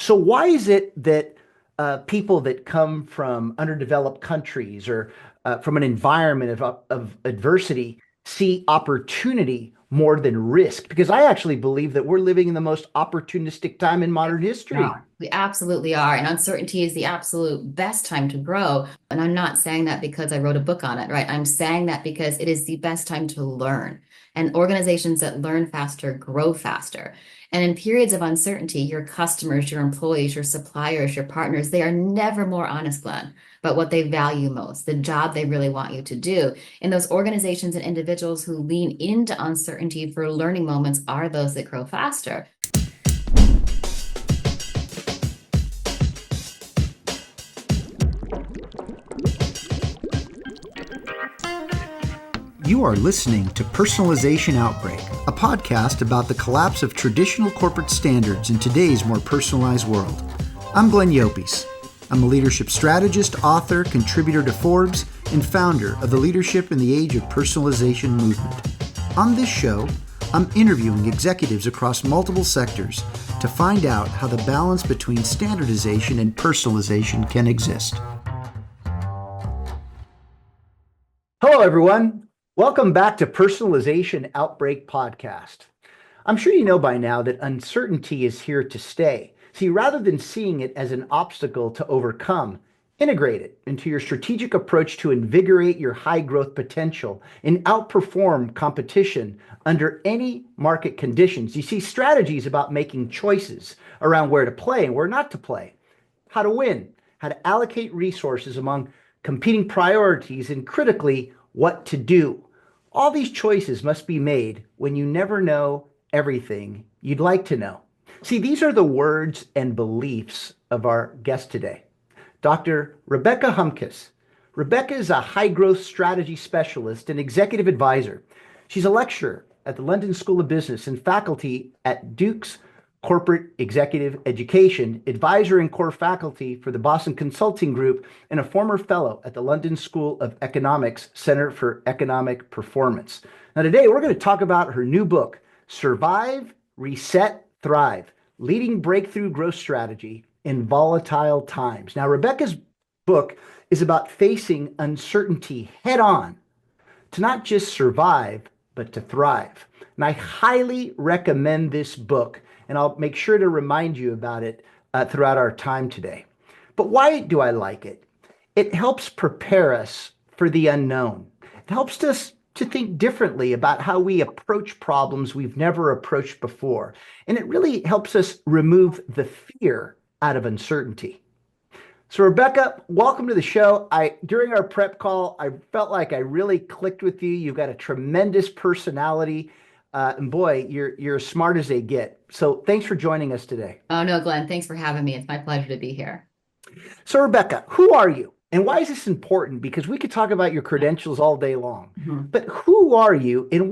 So why is it that people that come from underdeveloped countries or from an environment of adversity see opportunity more than risk? Because I actually believe that we're living in the most opportunistic time in modern history. No, we absolutely are. And uncertainty is the absolute best time to grow. And I'm not saying that because I wrote a book on it, right? I'm saying that because it is the best time to learn. And organizations that learn faster grow faster. And in periods of uncertainty, your customers, your employees, your suppliers, your partners, they are never more honest, Glenn, about what they value most, the job they really want you to do. And those organizations and individuals who lean into uncertainty for learning moments are those that grow faster. You are listening to Personalization Outbreak, a podcast about the collapse of traditional corporate standards in today's more personalized world. I'm Glenn Llopis. I'm a leadership strategist, author, contributor to Forbes, and founder of the Leadership in the Age of Personalization movement. On this show, I'm interviewing executives across multiple sectors to find out how the balance between standardization and personalization can exist. Hello, everyone. Welcome back to Personalization Outbreak Podcast. I'm sure you know by now that uncertainty is here to stay. See, rather than seeing it as an obstacle to overcome, integrate it into your strategic approach to invigorate your high growth potential and outperform competition under any market conditions. You see, strategy is about making choices around where to play and where not to play, how to win, how to allocate resources among competing priorities, and critically, what to do. All these choices must be made when you never know everything you'd like to know. See, these are the words and beliefs of our guest today, Dr. Rebecca Homkes. Rebecca is a high-growth strategy specialist and executive advisor. She's a lecturer at the London School of Business and faculty at Duke's Corporate Executive Education, advisor and core faculty for the Boston Consulting Group, and a former fellow at the London School of Economics Center for Economic Performance. Now, today we're going to talk about her new book, Survive, Reset, Thrive, Leading Breakthrough Growth Strategy in Volatile Times. Now, Rebecca's book is about facing uncertainty head on to not just survive, but to thrive. And I highly recommend this book, and I'll make sure to remind you about it throughout our time today. But why do I like it? It helps prepare us for the unknown. It helps us to think differently about how we approach problems we've never approached before. And it really helps us remove the fear out of uncertainty. So Rebecca, welcome to the show. During our prep call, I felt like I really clicked with you. You've got a tremendous personality. And boy, you're as smart as they get. So thanks for joining us today. Oh, no, Glenn, thanks for having me. It's my pleasure to be here. So Rebecca, who are you? And why is this important? Because we could talk about your credentials all day long. But who are you? And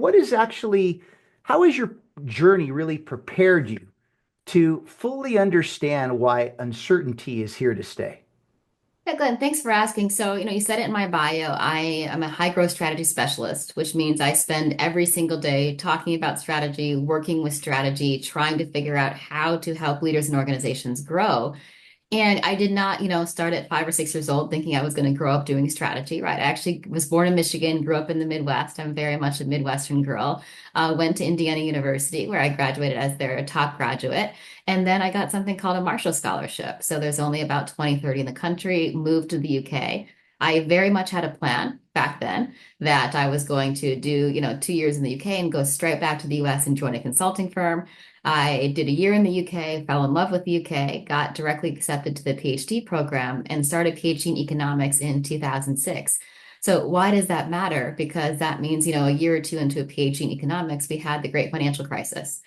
how has your journey really prepared you to fully understand why uncertainty is here to stay? Yeah, Glenn, thanks for asking. So, you said it in my bio. I am a high growth strategy specialist, which means I spend every single day talking about strategy, working with strategy, trying to figure out how to help leaders and organizations grow. And I did not, start at 5 or 6 years old thinking I was going to grow up doing strategy, right? I actually was born in Michigan, grew up in the Midwest. I'm very much a Midwestern girl. Went to Indiana University, where I graduated as their top graduate. And then I got something called a Marshall Scholarship. So there's only about 20, 30 in the country, moved to the UK. I very much had a plan back then that I was going to do, 2 years in the UK and go straight back to the US and join a consulting firm. I did a year in the UK, fell in love with the UK, got directly accepted to the PhD program, and started PhD in economics in 2006. So why does that matter? Because that means, a year or two into a PhD in economics, we had the great financial crisis.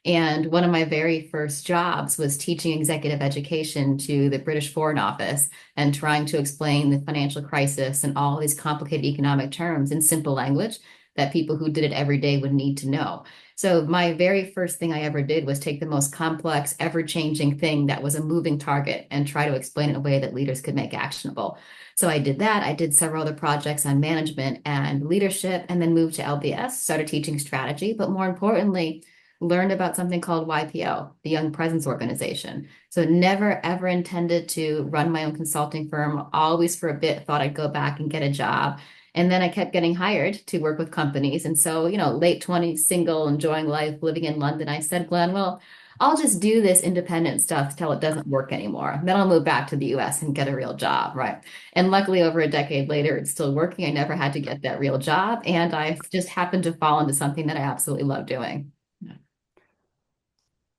And one of my very first jobs was teaching executive education to the British Foreign Office and trying to explain the financial crisis and all these complicated economic terms in simple language that people who did it every day would need to know. So my very first thing I ever did was take the most complex, ever-changing thing that was a moving target and try to explain it in a way that leaders could make actionable. So I did that. I did several other projects on management and leadership, and then moved to LBS, started teaching strategy, but more importantly, learned about something called YPO, the Young Presence Organization. So never ever intended to run my own consulting firm. Always for a bit thought I'd go back and get a job. And then I kept getting hired to work with companies. And so, late 20s, single, enjoying life, living in London, I said, Glenn, well, I'll just do this independent stuff till it doesn't work anymore. Then I'll move back to the US and get a real job, right? And luckily, over a decade later, it's still working. I never had to get that real job. And I just happened to fall into something that I absolutely love doing.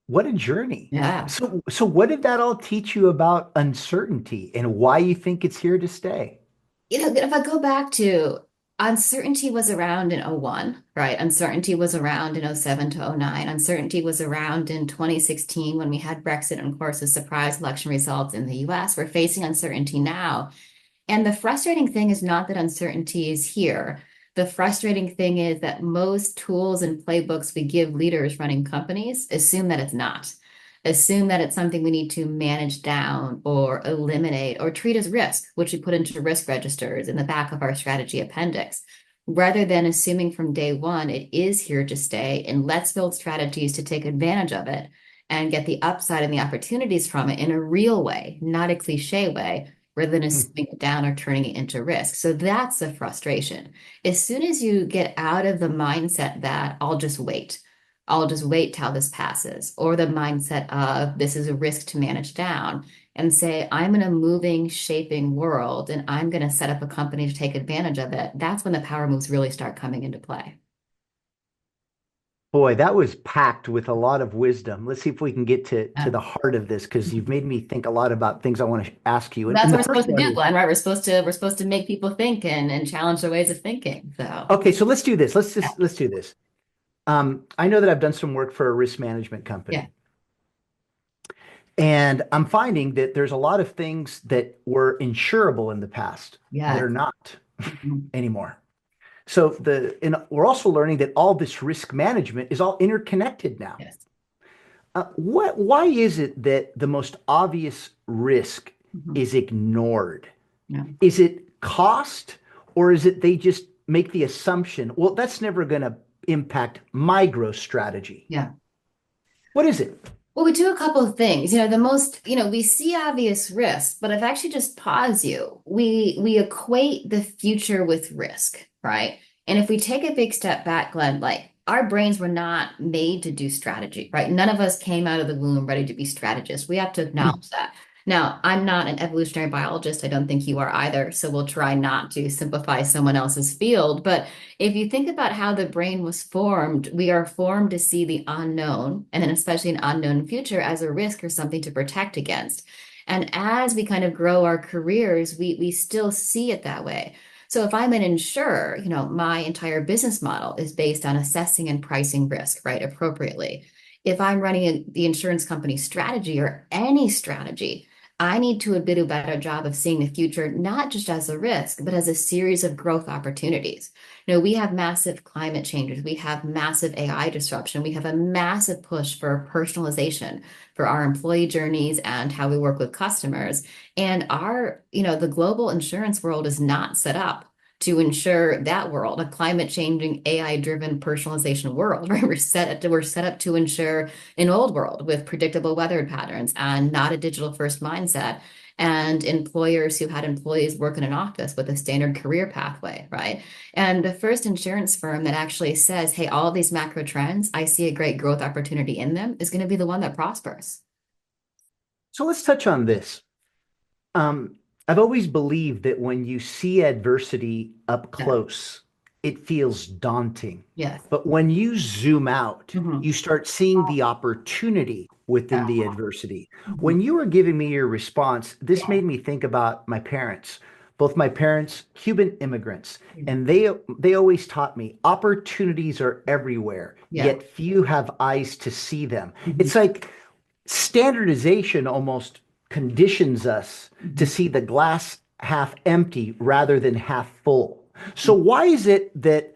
What a journey. Yeah. So what did that all teach you about uncertainty and why you think it's here to stay? If I go back to uncertainty was around in '01, right? Uncertainty was around in '07 to '09. Uncertainty was around in 2016 when we had Brexit and, of course, the surprise election results in the US. We're facing uncertainty now. And the frustrating thing is not that uncertainty is here. The frustrating thing is that most tools and playbooks we give leaders running companies assume that it's not. Assume that it's something we need to manage down or eliminate or treat as risk, which we put into risk registers in the back of our strategy appendix, rather than assuming from day one it is here to stay and let's build strategies to take advantage of it and get the upside and the opportunities from it in a real way, not a cliche way, rather than Hmm. assuming it down or turning it into risk. So that's the frustration. As soon as you get out of the mindset that I'll just wait till this passes, or the mindset of this is a risk to manage down, and say, I'm in a moving, shaping world and I'm going to set up a company to take advantage of it, that's when the power moves really start coming into play. Boy, that was packed with a lot of wisdom. Let's see if we can get to Yeah. the heart of this because you've made me think a lot about things I want to ask you. That's And what the we're first supposed to one do, is, Glenn, right? We're supposed to make people think and challenge their ways of thinking. So okay, so let's do this. yeah, Let's do this. I know that I've done some work for a risk management yeah, company, and I'm finding that there's a lot of things that were insurable in the past that yeah. are not Mhm. anymore. And we're also learning that all this risk management is all interconnected now. Yes. Why is it that the most obvious risk Mhm. is ignored? Yeah. Is it cost, or is it they just make the assumption, well, that's never going to impact my growth strategy? Yeah. What is it? Well, we do a couple of things. We see obvious risks, but if I actually just pause you, we equate the future with risk, right? And if we take a big step back, Glenn, like our brains were not made to do strategy, right? None of us came out of the womb ready to be strategists. We have to acknowledge that. Now, I'm not an evolutionary biologist. I don't think you are either. So we'll try not to simplify someone else's field. But if you think about how the brain was formed, we are formed to see the unknown, and then especially an unknown future, as a risk or something to protect against. And as we kind of grow our careers, we still see it that way. So if I'm an insurer, my entire business model is based on assessing and pricing risk, right, appropriately. If I'm running the insurance company strategy or any strategy, I need to do a better job of seeing the future, not just as a risk, but as a series of growth opportunities. We have massive climate changes. We have massive AI disruption. We have a massive push for personalization for our employee journeys and how we work with customers. And the global insurance world is not set up to ensure that world, a climate changing, AI driven personalization world, right? We're set up to ensure an old world with predictable weather patterns and not a digital first mindset, and employers who had employees work in an office with a standard career pathway, right? And the first insurance firm that actually says, hey, all of these macro trends, I see a great growth opportunity in them, is going to be the one that prospers. So let's touch on this. Um, I've always believed that when you see adversity up Yeah. close, it feels daunting. Yes. But when you zoom out, Hmm. you start seeing the opportunity within Yeah. the adversity. Mhm. When you were giving me your response, this made me think about my parents. Both my parents, Cuban immigrants, and they always taught me opportunities are everywhere, Yeah. yet few have eyes to see them. Mhm. It's like standardization almost conditions us to Mhm. see the glass half empty rather than half full. So, why is it that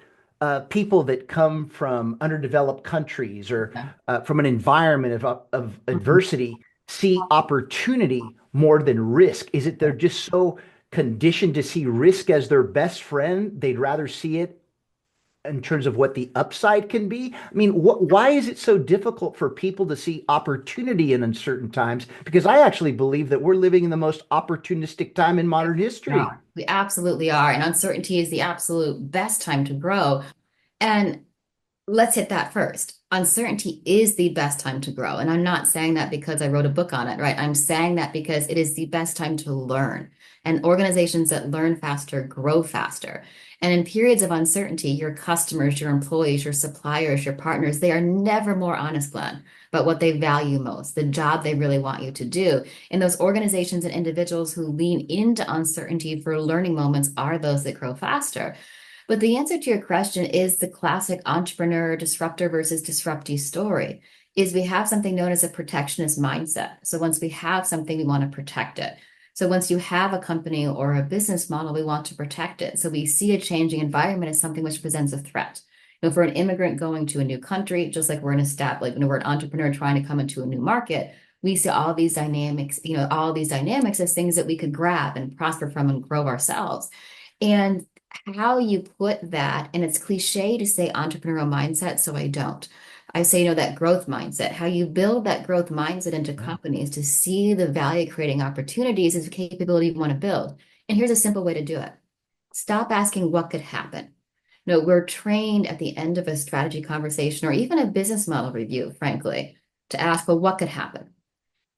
people that come from underdeveloped countries or Yeah. from an environment of Mhm. adversity see opportunity more than risk? Is it they're just so conditioned to see risk as their best friend, they'd rather see it in terms of what the upside can be? I mean, why is it so difficult for people to see opportunity in uncertain times? Because I actually believe that we're living in the most opportunistic time in modern history. We absolutely are. And uncertainty is the absolute best time to grow. And let's hit that first. Uncertainty is the best time to grow. And I'm not saying that because I wrote a book on it, right? I'm saying that because it is the best time to learn. And organizations that learn faster grow faster. And in periods of uncertainty, your customers, your employees, your suppliers, your partners, they are never more honest, Glenn, about what they value most, the job they really want you to do. And those organizations and individuals who lean into uncertainty for learning moments are those that grow faster. But the answer to your question is the classic entrepreneur disruptor versus disruptee story is we have something known as a protectionist mindset. So once we have something, we want to protect it. So once you have a company or a business model, we want to protect it. So we see a changing environment as something which presents a threat. You know, for an immigrant going to a new country, just like we're an established, we're an entrepreneur trying to come into a new market, we see all these dynamics, all these dynamics as things that we could grab and prosper from and grow ourselves. And how you put that, and it's cliche to say entrepreneurial mindset, so I don't. I say, that growth mindset, how you build that growth mindset into companies to see the value creating opportunities is a capability you want to build. And here's a simple way to do it. Stop asking what could happen. No, we're trained at the end of a strategy conversation or even a business model review, frankly, to ask, well, what could happen?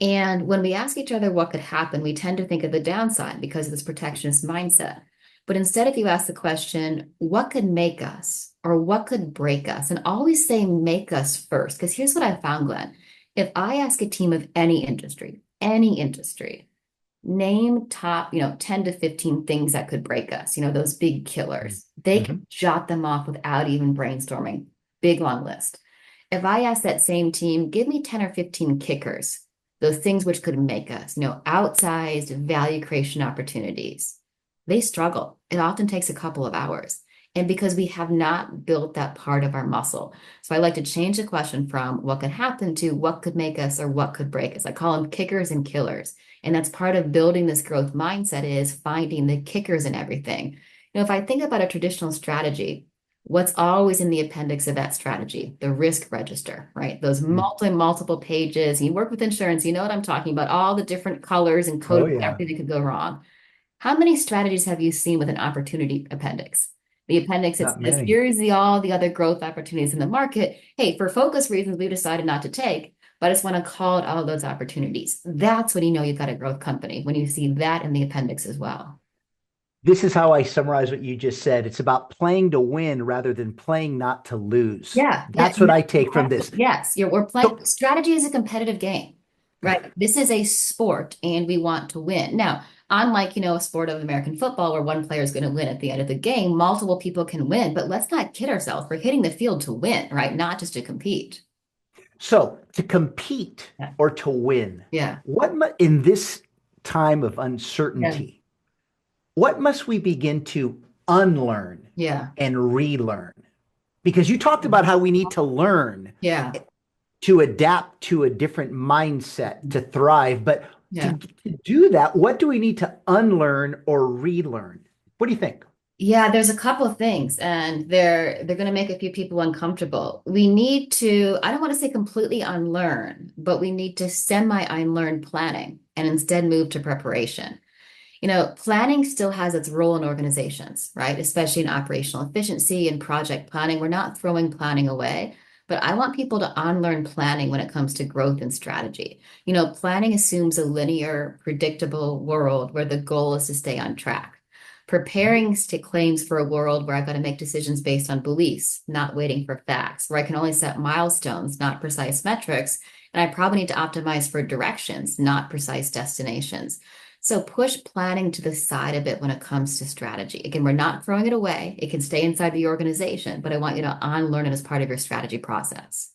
And when we ask each other what could happen, we tend to think of the downside because of this protectionist mindset. But instead, if you ask the question, what could make us or what could break us? And always say make us first, because here's what I found, Glenn. If I ask a team of any industry, name top, 10 to 15 things that could break us, those big killers, they can jot them off without even brainstorming. Big long list. If I ask that same team, give me 10 or 15 kickers, those things which could make us, outsized value creation opportunities, they struggle. It often takes a couple of hours. And because we have not built that part of our muscle. So I like to change the question from what could happen to what could make us or what could break us. I call them kickers and killers. And that's part of building this growth mindset is finding the kickers in everything. If I think about a traditional strategy, what's always in the appendix of that strategy? The risk register, right? Those multiple pages. You work with insurance, you know what I'm talking about, all the different colors and codes, everything that could go wrong. How many strategies have you seen with an opportunity appendix? The appendix, it says, here's all the other growth opportunities in the market. Hey, for focus reasons, we decided not to take, but I just want to call out all those opportunities. That's when you know you've got a growth company, when you see that in the appendix as well. This is how I summarize what you just said. It's about playing to win rather than playing not to lose. Yeah. That's what I take from this. Yes. We're playing. Strategy is a competitive game, right? This is a sport and we want to win. Now, unlike, a sport of American football where one player is going to win at the end of the game, multiple people can win, but let's not kid ourselves. We're hitting the field to win, right? Not just to compete. So to compete or to win, in this time of uncertainty, what must we begin to unlearn and relearn? Because you talked about how we need to learn to adapt to a different mindset to thrive, but to do that, what do we need to unlearn or relearn? What do you think? Yeah, there's a couple of things, and they're going to make a few people uncomfortable. We need to, I don't want to say completely unlearn, but we need to semi-unlearn planning and instead move to preparation. Planning still has its role in organizations, right? Especially in operational efficiency and project planning. We're not throwing planning away, but I want people to unlearn planning when it comes to growth and strategy. Planning assumes a linear, predictable world where the goal is to stay on track. Preparing claims for a world where I've got to make decisions based on beliefs, not waiting for facts, where I can only set milestones, not precise metrics, and I probably need to optimize for directions, not precise destinations. So push planning to the side a bit when it comes to strategy. Again, we're not throwing it away. It can stay inside the organization, but I want you to unlearn it as part of your strategy process.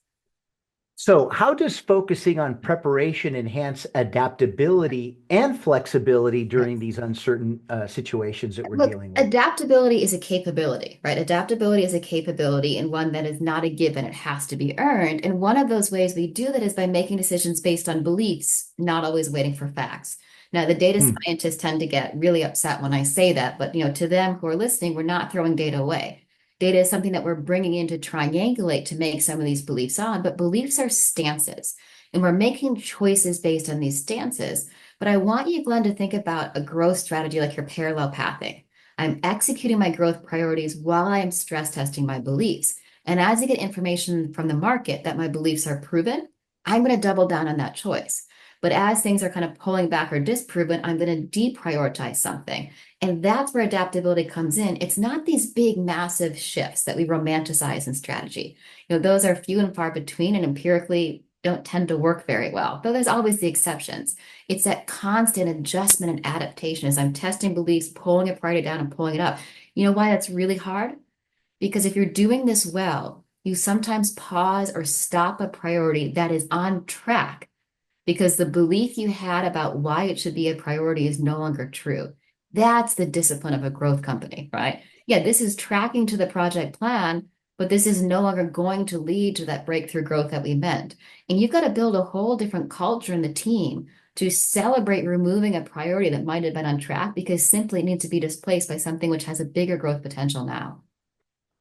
So how does focusing on preparation enhance adaptability and flexibility during these uncertain situations that we're dealing with? Adaptability is a capability, right? Adaptability is a capability and one that is not a given. It has to be earned. And one of those ways we do that is by making decisions based on beliefs, not always waiting for facts. Now, the data scientists tend to get really upset when I say that, but to them who are listening, we're not throwing data away. Data is something that we're bringing in to triangulate to make some of these beliefs on, but beliefs are stances. And we're making choices based on these stances. But I want you, Glenn, to think about a growth strategy like your parallel pathing. I'm executing my growth priorities while I am stress testing my beliefs. And as I get information from the market that my beliefs are proven, I'm going to double down on that choice. But as things are kind of pulling back or disproven, I'm going to deprioritize something. And that's where adaptability comes in. It's not these big, massive shifts that we romanticize in strategy. Those are few and far between and empirically don't tend to work very well, though there's always the exceptions. It's that constant adjustment and adaptation as I'm testing beliefs, pulling a priority down and pulling it up. You know why that's really hard? Because if you're doing this well, you sometimes pause or stop a priority that is on track because the belief you had about why it should be a priority is no longer true. That's the discipline of a growth company, right? Yeah, this is tracking to the project plan, but this is no longer going to lead to that breakthrough growth that we meant. And you've got to build a whole different culture in the team to celebrate removing a priority that might have been on track because simply it needs to be displaced by something which has a bigger growth potential now.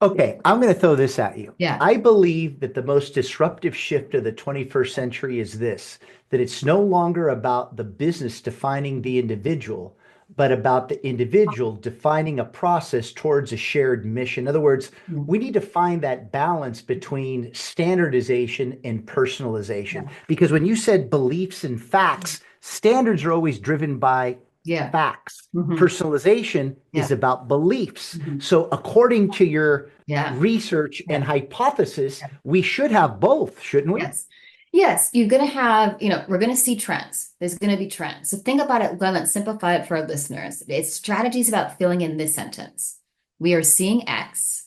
Okay, I'm going to throw this at you. Yeah. I believe that the most disruptive shift of the 21st century is this, that it's no longer about the business defining the individual, but about the individual defining a process towards a shared mission. In other words, we need to find that balance between standardization and personalization. Yeah. Because when you said beliefs and facts, standards are always driven by Yeah. facts. Mhm. Personalization is Yeah. about beliefs. Mhm. So, according to your Yeah. research and Yeah. hypothesis, Yeah. we should have both, shouldn't we? Yes. Yes, you're going to have, we're going to see trends. There's going to be trends. So think about it, Glenn, let's simplify it for our listeners. It's strategies about filling in this sentence. We are seeing X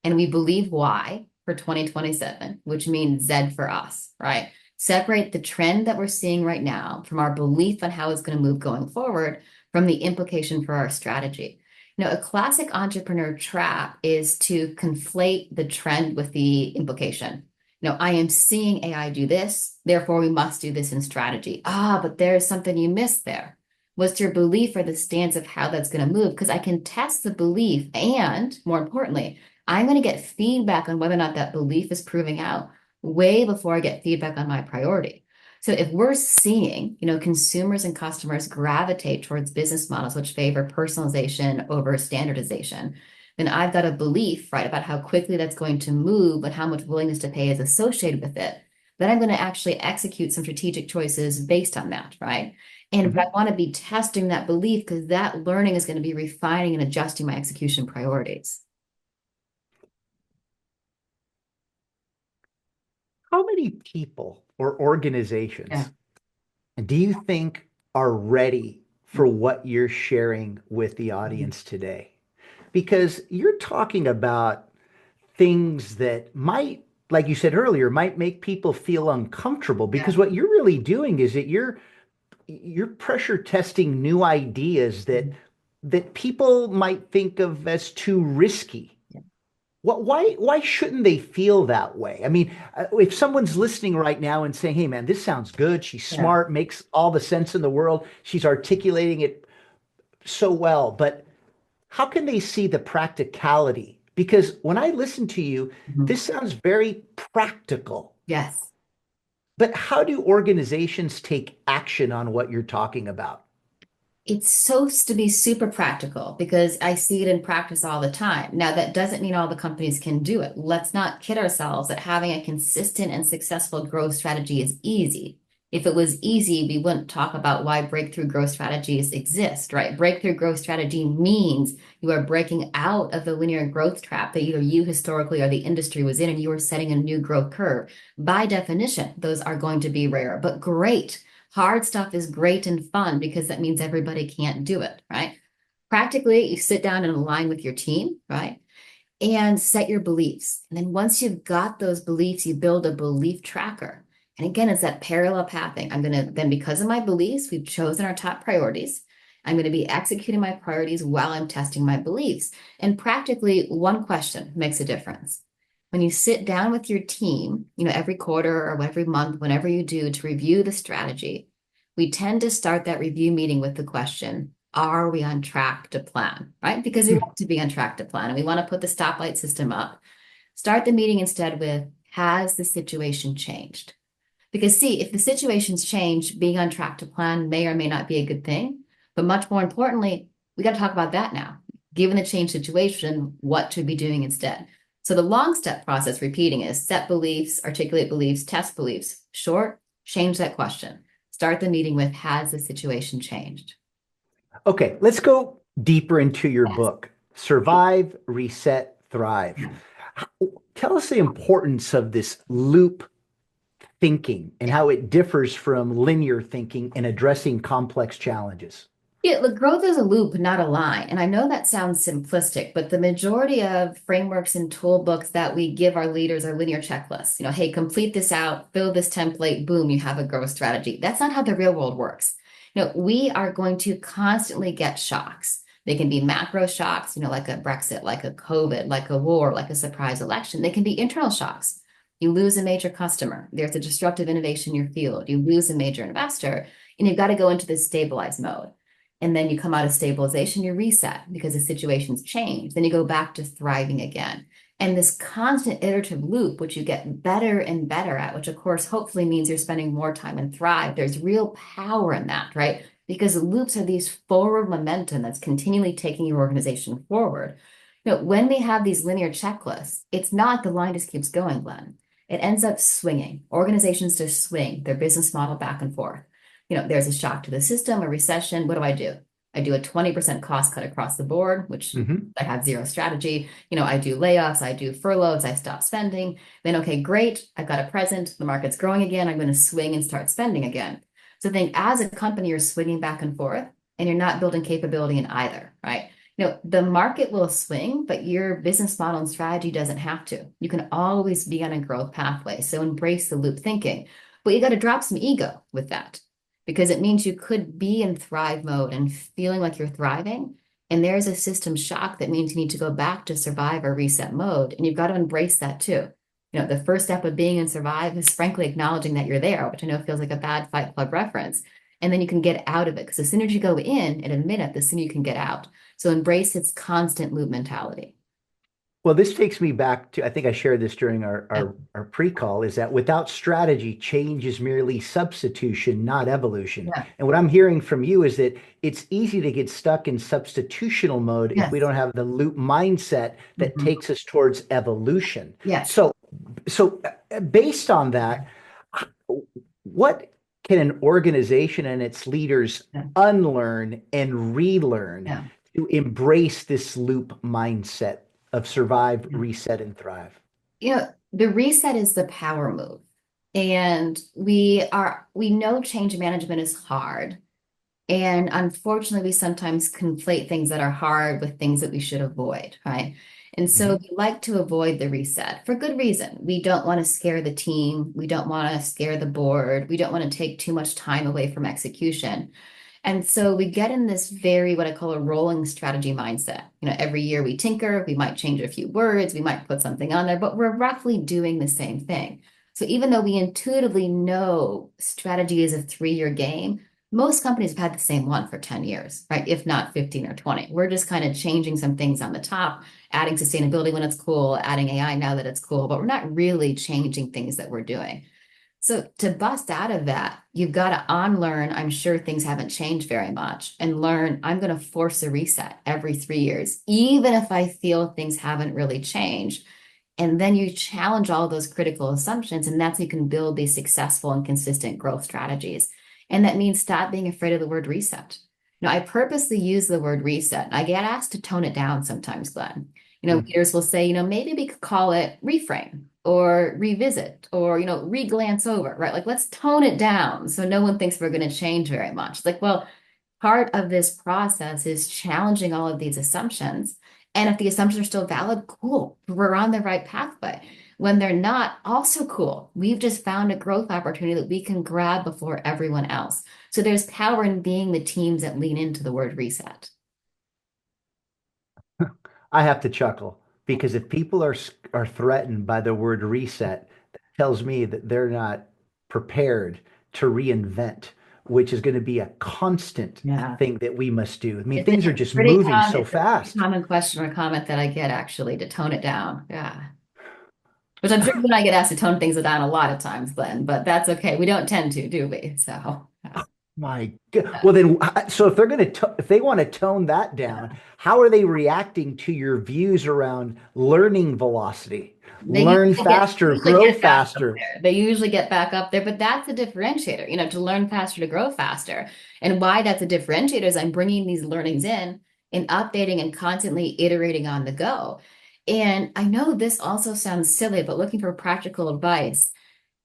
and we believe Y for 2027, which means Z for us, right? Separate the trend that we're seeing right now from our belief on how it's going to move going forward from the implication for our strategy. A classic entrepreneur trap is to conflate the trend with the implication. I am seeing AI do this, therefore we must do this in strategy. But there's something you missed there. What's your belief or the stance of how that's going to move? Because I can test the belief and, more importantly, I'm going to get feedback on whether or not that belief is proving out way before I get feedback on my priority. So if we're seeing, consumers and customers gravitate towards business models which favor personalization over standardization, then I've got a belief, right, about how quickly that's going to move and how much willingness to pay is associated with it. Then I'm going to actually execute some strategic choices based on that, right? And I Mhm. want to be testing that belief because that learning is going to be refining and adjusting my execution priorities. How many people or Yeah. organizations do you think are ready for what you're sharing with the Mhm. audience today? Because you're talking about things that might, like you said earlier, might make people feel uncomfortable Yeah. because what you're really doing is that you're pressure testing new ideas Mhm. that people might think of as too risky. Yeah. Why shouldn't they feel that way? I mean, if someone's listening right now and saying, "Hey, man, this sounds good. She's Yeah. smart, makes all the sense in the world. She's articulating it so well," but how can they see the practicality? Because when I listen to you, Mhm. this sounds very practical. Yes. But how do organizations take action on what you're talking about? It's supposed to be super practical because I see it in practice all the time. Now, that doesn't mean all the companies can do it. Let's not kid ourselves that having a consistent and successful growth strategy is easy. If it was easy, we wouldn't talk about why breakthrough growth strategies exist, right? Breakthrough growth strategy means you are breaking out of the linear growth trap that either you historically or the industry was in, and you are setting a new growth curve. By definition, those are going to be rare, but great. Hard stuff is great and fun because that means everybody can't do it, right? Practically, you sit down and align with your team, right? And set your beliefs. And then once you've got those beliefs, you build a belief tracker. And again, it's that parallel pathing. I'm going to, then because of my beliefs, we've chosen our top priorities. I'm going to be executing my priorities while I'm testing my beliefs. And practically, one question makes a difference. When you sit down with your team, every quarter or every month, whenever you do, to review the strategy, we tend to start that review meeting with the question, Are we on track to plan, right? Because we want to be on track to plan and we want to put the stoplight system up. Start the meeting instead with, has the situation changed? Because see, if the situation's changed, being on track to plan may or may not be a good thing. But much more importantly, we got to talk about that now. Given the changed situation, what should we be doing instead? So the long step process repeating is set beliefs, articulate beliefs, test beliefs. Short, change that question. Start the meeting with, has the situation changed? Okay, let's go deeper into your Yes. book, Survive, Reset, Thrive. Yeah. Tell us the importance of this loop thinking and how it differs from linear thinking in addressing complex challenges. Yeah, look, growth is a loop, not a line. And I know that sounds simplistic, but the majority of frameworks and tool books that we give our leaders are linear checklists. Hey, complete this out, fill this template, boom, you have a growth strategy. That's not how the real world works. We are going to constantly get shocks. They can be macro shocks, like a Brexit, like a COVID, like a war, like a surprise election. They can be internal shocks. You lose a major customer. There's a disruptive innovation in your field. You lose a major investor, and you've got to go into this stabilized mode. And then you come out of stabilization, you reset because the situation's changed. Then you go back to thriving again. And this constant iterative loop, which you get better and better at, which of course hopefully means you're spending more time in thrive. There's real power in that, right? Because loops are these forward momentum that's continually taking your organization forward. When we have these linear checklists, it's not the line just keeps going, Glenn. It ends up swinging. Organizations just swing their business model back and forth. There's a shock to the system, a recession. What do? I do a 20% cost cut across the board, which Mhm. I have zero strategy. I do layoffs, I do furloughs, I stop spending. Then, okay, great. I've got a present. The market's growing again. I'm going to swing and start spending again. So think as a company, you're swinging back and forth and you're not building capability in either, right? The market will swing, but your business model and strategy doesn't have to. You can always be on a growth pathway. So embrace the loop thinking, but you got to drop some ego with that because it means you could be in thrive mode and feeling like you're thriving. And there's a system shock that means you need to go back to survive or reset mode. And you've got to embrace that too. The first step of being in survive is frankly acknowledging that you're there, which I know feels like a bad Fight Club reference. And then you can get out of it because the sooner you go in and admit it, the sooner you can get out. So embrace its constant loop mentality. Well, this takes me back to, I think I shared this during our, Yeah. our, our pre-call, is that without strategy, change is merely substitution, not evolution. Yeah. And what I'm hearing from you is that it's easy to get stuck in substitutional mode if we Yes. don't have the loop mindset that Mhm. takes us towards evolution. Yes. So based on that, what can an organization and its leaders Yeah. unlearn and relearn Yeah. to embrace this loop mindset of survive, Yeah. reset, and thrive? The reset is the power move. And we know change management is hard. And unfortunately, we sometimes conflate things that are hard with things that we should avoid, right? And so Mhm. we like to avoid the reset for good reason. We don't want to scare the team. We don't want to scare the board. We don't want to take too much time away from execution. And so we get in this very, what I call a rolling strategy mindset. Every year we tinker, we might change a few words, we might put something on there, but we're roughly doing the same thing. So even though we intuitively know strategy is a 3-year game, most companies have had the same one for 10 years, right? If not 15 or 20. We're just kind of changing some things on the top, adding sustainability when it's cool, adding AI now that it's cool, but we're not really changing things that we're doing. So to bust out of that, you've got to unlearn. I'm sure things haven't changed very much and learn. I'm going to force a reset every 3 years, even if I feel things haven't really changed. And then you challenge all of those critical assumptions, and that's how you can build these successful and consistent growth strategies. And that means stop being afraid of the word reset. I purposely use the word reset. I get asked to tone it down sometimes, Glenn. Mm. Leaders will say, maybe we could call it reframe or revisit or, re-glance over, right? Like, let's tone it down so no one thinks we're going to change very much. It's like, well, part of this process is challenging all of these assumptions. And if the assumptions are still valid, cool, we're on the right pathway. When they're not, also cool. We've just found a growth opportunity that we can grab before everyone else. So there's power in being the teams that lean into the word reset. I have to chuckle because if people are threatened by the word reset, that tells me that they're not prepared to reinvent which is going to be a constant Yeah. thing that we must do. I mean, It's things are a just moving so it's a pretty fast. common question or comment that I get actually to tone it down. Yeah. Which I'm sure you and I get asked to tone things down a lot of times, Glenn, but that's okay. We don't tend to, do we? So, yeah. My God. Well, then, so if they're going to, if they want to tone that down, Yeah. how are they reacting to your views around learning velocity? They Learn faster, usually grow get back up faster. there. They usually get back up there, but that's a differentiator, to learn faster, to grow faster. And why that's a differentiator is I'm bringing these learnings in and updating and constantly iterating on the go. And I know this also sounds silly, but looking for practical advice,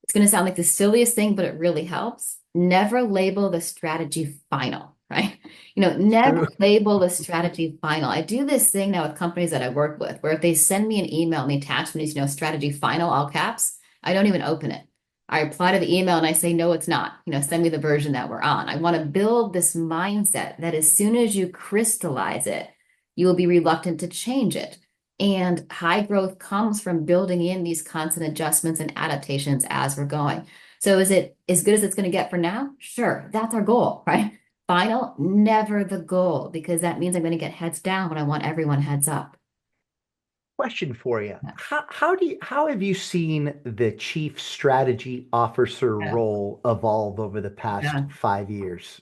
it's going to sound like the silliest thing, but it really helps. Never label the strategy final, right? Never True. label the strategy final. I do this thing now with companies that I work with, where if they send me an email and the attachment is, strategy final, all caps, I don't even open it. I reply to the email and I say, no, it's not. Send me the version that we're on. I want to build this mindset that as soon as you crystallize it, you will be reluctant to change it. And high growth comes from building in these constant adjustments and adaptations as we're going. So is it as good as it's going to get for now? Sure, that's our goal, right? Final, never the goal, because that means I'm going to get heads down when I want everyone heads up. Question for you. Yeah. How have you seen the chief strategy officer Yeah. role evolve over the past Yeah. 5 years?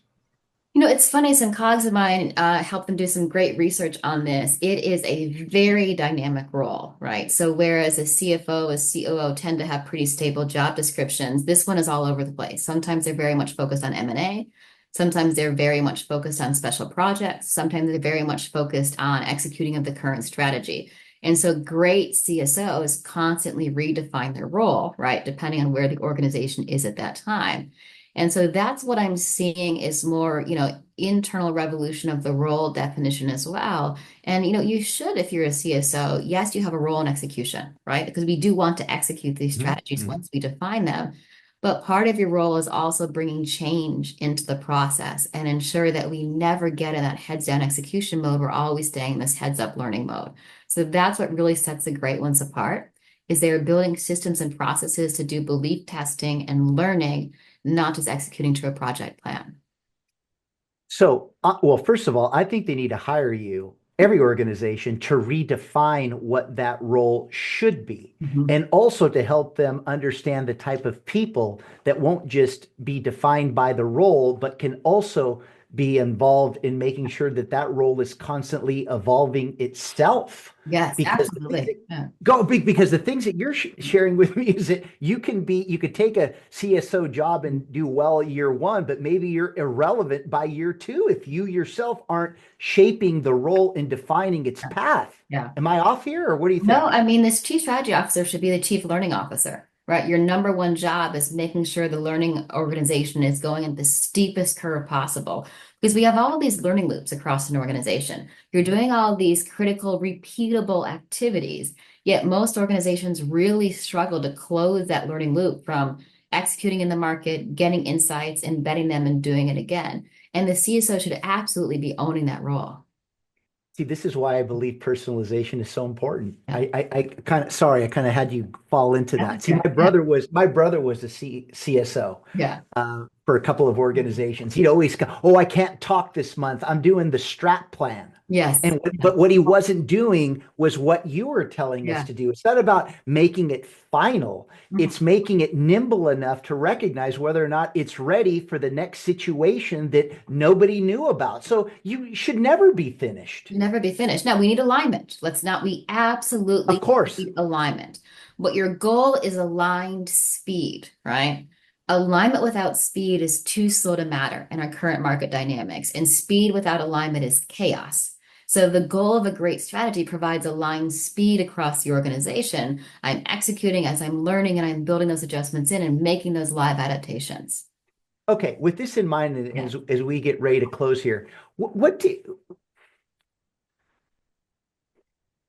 It's funny, some colleagues of mine helped them do some great research on this. It is a very dynamic role, right? So whereas a CFO, a COO tend to have pretty stable job descriptions, this one is all over the place. Sometimes they're very much focused on M&A. Sometimes they're very much focused on special projects. Sometimes they're very much focused on executing of the current strategy. And so great CSOs constantly redefine their role, right? Depending on where the organization is at that time. And so that's what I'm seeing is more, internal revolution of the role definition as well. And, you should, if you're a CSO, yes, you have a role in execution, right? Because we do want to execute these strategies Mhm. once we define them. But part of your role is also bringing change into the process and ensure that we never get in that heads down execution mode. We're always staying in this heads up learning mode. So that's what really sets the great ones apart is they're building systems and processes to do belief testing and learning, not just executing to a project plan. So, well, first of all, I think they need to hire you, every organization, to redefine what that role should be, Mhm. and also to help them understand the type of people that won't just be defined by the role, but can also be involved in making sure that that role is constantly evolving itself. Yes, Because the things absolutely. that Yeah. because the things that you're sharing with me is that you could take a CSO job and do well year one, but maybe you're irrelevant by year two if you yourself aren't shaping the role and defining its path. Yeah. Am I off here, or what do you No, think? I mean, this chief strategy officer should be the chief learning officer, right? Your number one job is making sure the learning organization is going at the steepest curve possible because we have all these learning loops across an organization. You're doing all these critical, repeatable activities, yet most organizations really struggle to close that learning loop from executing in the market, getting insights, embedding them, and doing it again. And the CSO should absolutely be owning that role. See, this is why I believe personalization is so important. Yeah. I kind of, sorry, I kind of had you fall into Yeah. that. See, Yeah. Yeah. my brother was a CSO Yeah. for a couple of organizations. He'd always go, "Oh, I can't talk this month. I'm doing the strat plan." Yes. Yeah. But what he wasn't doing was what you were telling us Yeah. to do. It's not about making it final. Mhm. It's making it nimble enough to recognize whether or not it's ready for the next situation that nobody knew about. So you should never be finished. Never be finished. Now we need alignment. Let's not, we Of absolutely course. need alignment. But your goal is aligned speed, right? Alignment without speed is too slow to matter in our current market dynamics, and speed without alignment is chaos. So the goal of a great strategy provides aligned speed across the organization. I'm executing as I'm learning and I'm building those adjustments in and making those live adaptations. Okay, with this in mind, and Yeah. as we get ready to close here, what do,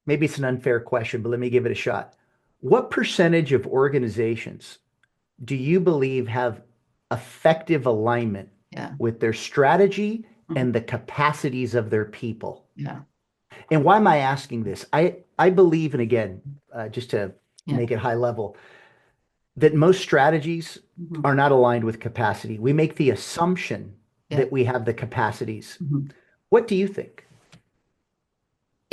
maybe it's an unfair question, but let me give it a shot. What percentage of organizations do you believe have effective alignment Yeah. with their strategy Mhm. and the capacities of their people? Yeah. And why am I asking this? I believe, and again, just to Yeah. make it high level, that most strategies Mhm. are not aligned with capacity. We make the assumption Yeah. that we have the capacities. Mhm. What do you think?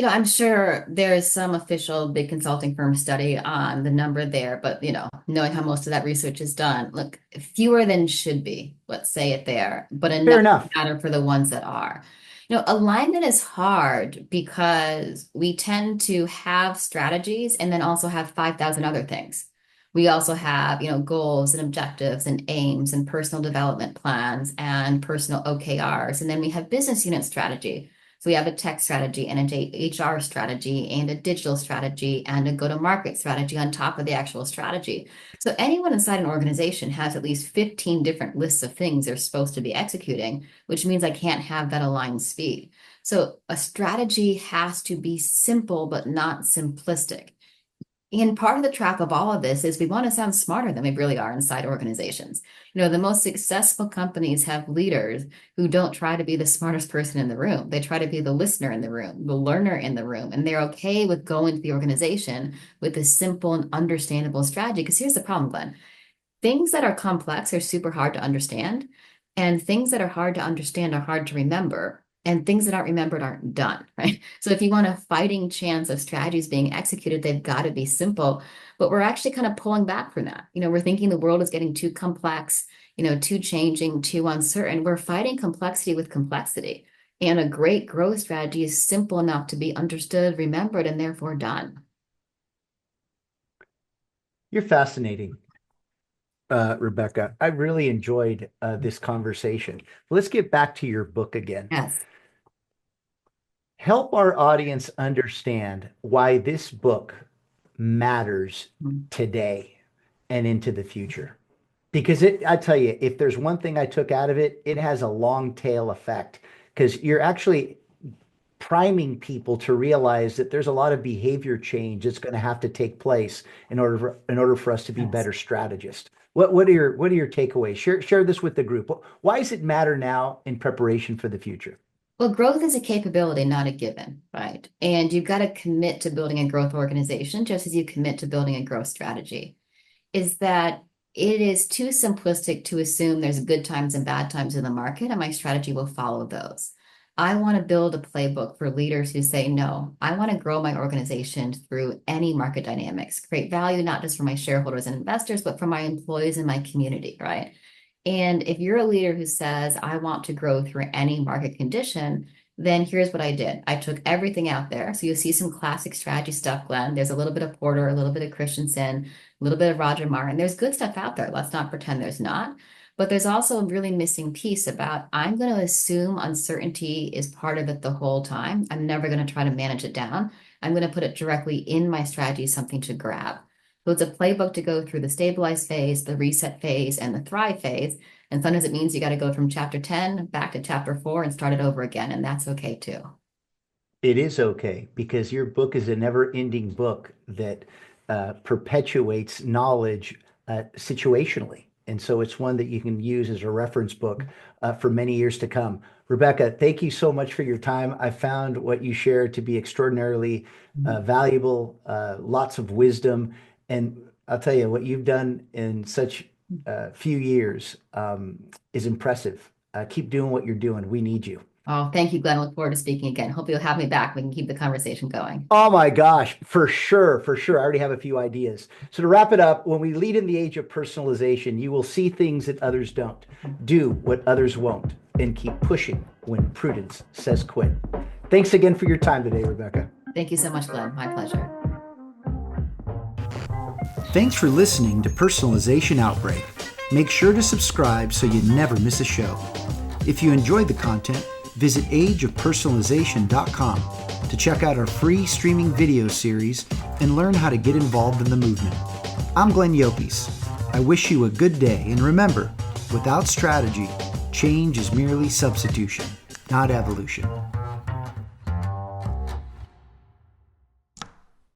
I'm sure there is some official big consulting firm study on the number there, but knowing how most of that research is done, look, fewer than should be, let's say it there, but Fair enough to enough. matter for the ones that are. Alignment is hard because we tend to have strategies and then also have 5,000 other things. We also have, goals and objectives and aims and personal development plans and personal OKRs. And then we have business unit strategy. So we have a tech strategy and an HR strategy and a digital strategy and a go-to-market strategy on top of the actual strategy. So anyone inside an organization has at least 15 different lists of things they're supposed to be executing, which means I can't have that aligned speed. So a strategy has to be simple, but not simplistic. And part of the trap of all of this is we want to sound smarter than we really are inside organizations. The most successful companies have leaders who don't try to be the smartest person in the room. They try to be the listener in the room, the learner in the room, and they're okay with going to the organization with a simple and understandable strategy. Because here's the problem, Glenn. Things that are complex are super hard to understand, and things that are hard to understand are hard to remember, and things that aren't remembered aren't done, right? So if you want a fighting chance of strategies being executed, they've got to be simple. But we're actually kind of pulling back from that. We're thinking the world is getting too complex, too changing, too uncertain. We're fighting complexity with complexity. And a great growth strategy is simple enough to be understood, remembered, and therefore done. You're fascinating, Rebecca. I really enjoyed this conversation. Let's get back to your book again. Yes. Help our audience understand why this book matters today and into the future. Because I tell you, if there's one thing I took out of it, it has a long tail effect because you're actually priming people to realize that there's a lot of behavior change that's going to have to take place in order for us to be Yes. better strategists. What are your takeaways? Share this with the group. Why does it matter now in preparation for the future? Well, growth is a capability, not a given, right? And you've got to commit to building a growth organization just as you commit to building a growth strategy. Is that it is too simplistic to assume there's good times and bad times in the market, and my strategy will follow those. I want to build a playbook for leaders who say, no, I want to grow my organization through any market dynamics, create value, not just for my shareholders and investors, but for my employees and my community, right? And if you're a leader who says, I want to grow through any market condition, then here's what I did. I took everything out there. So you'll see some classic strategy stuff, Glenn. There's a little bit of Porter, a little bit of Christensen, a little bit of Roger Martin. There's good stuff out there. Let's not pretend there's not. But there's also a really missing piece about I'm going to assume uncertainty is part of it the whole time. I'm never going to try to manage it down. I'm going to put it directly in my strategy, something to grab. So it's a playbook to go through the stabilize phase, the reset phase, and the thrive phase. And sometimes it means you got to go from chapter 10 back to chapter 4 and start it over again. And that's okay too. It is okay because your book is a never-ending book that perpetuates knowledge situationally. And so it's one that you can use as a reference book for many years to come. Rebecca, thank you so much for your time. I found what you shared to be extraordinarily valuable, lots of wisdom. And I'll tell you, what you've done in such few years is impressive. Keep doing what you're doing. We need you. Oh, thank you, Glenn. I look forward to speaking again. Hope you'll have me back. We can keep the conversation going. Oh my gosh, for sure, for sure. I already have a few ideas. So to wrap it up, when we lead in the age of personalization, you will see things that others don't, do what others won't, and keep pushing when prudence says quit. Thanks again for your time today, Rebecca. Thank you so much, Glenn. My pleasure. Thanks for listening to Personalization Outbreak. Make sure to subscribe so you never miss a show. If you enjoyed the content, visit ageofpersonalization.com to check out our free streaming video series and learn how to get involved in the movement. I'm Glenn Llopis. I wish you a good day, and remember, without strategy, change is merely substitution, not evolution.